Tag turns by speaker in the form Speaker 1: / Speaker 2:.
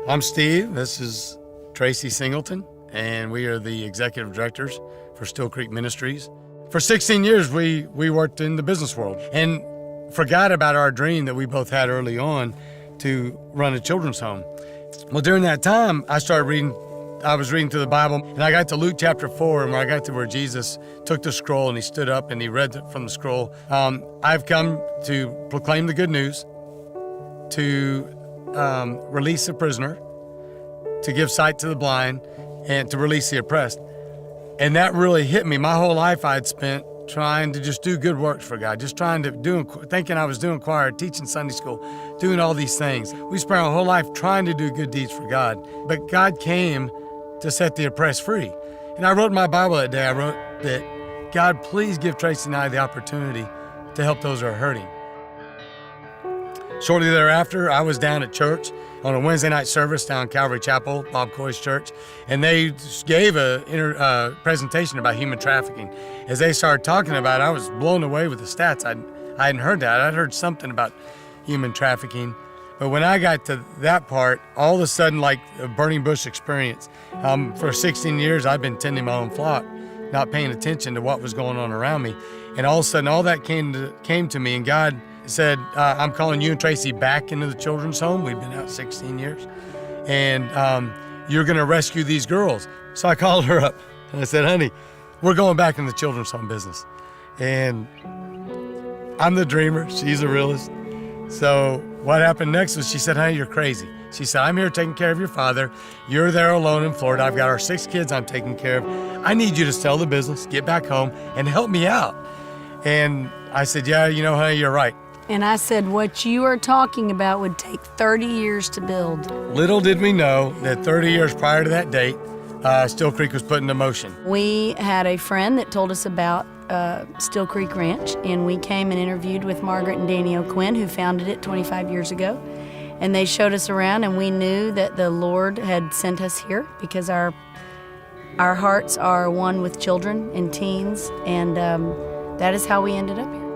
Speaker 1: I'm Steve. This is Tracy Singleton, and we are the executive directors for Still Creek Ministries. For 16 years, we worked in the business world and forgot about our dream that we both had early on to run a children's home. Well, during that time, I was reading through the Bible, and I got to Luke chapter 4, and when I got to where Jesus took the scroll and he stood up and he read from the scroll. I've come to proclaim the good news, to release the prisoner, to give sight to the blind, and to release the oppressed. And that really hit me. My whole life I'd spent trying to just do good works for God, just thinking I was doing choir, teaching Sunday school, doing all these things. We spent our whole life trying to do good deeds for God. But God came to set the oppressed free. And I wrote in my Bible that day, I wrote that, God, please give Tracy and I the opportunity to help those who are hurting. Shortly thereafter, I was down at church on a Wednesday night service down in Calvary Chapel, Bob Coy's church, and they gave a presentation about human trafficking. As they started talking about it, I was blown away with the stats. I hadn't heard that. I'd heard something about human trafficking. But when I got to that part, all of a sudden, like a burning bush experience. For 16 years, I've been tending my own flock, not paying attention to what was going on around me. And all of a sudden, all that came to me, and God said, I'm calling you and Tracy back into the children's home. We've been out 16 years. And you're going to rescue these girls. So I called her up, and I said, honey, we're going back in the children's home business. And I'm the dreamer. She's a realist. So what happened next was she said, honey, you're crazy. She said, I'm here taking care of your father. You're there alone in Florida. I've got our 6 kids I'm taking care of. I need you to sell the business, get back home, and help me out. And I said, yeah, honey, you're right.
Speaker 2: And I said, what you are talking about would take 30 years to build.
Speaker 1: Little did we know that 30 years prior to that date, Still Creek was put into motion.
Speaker 2: We had a friend that told us about Still Creek Ranch, and we came and interviewed with Margaret and Danny O'Quinn, who founded it 25 years ago. And they showed us around, and we knew that the Lord had sent us here because our hearts are one with children and teens, and that is how we ended up here.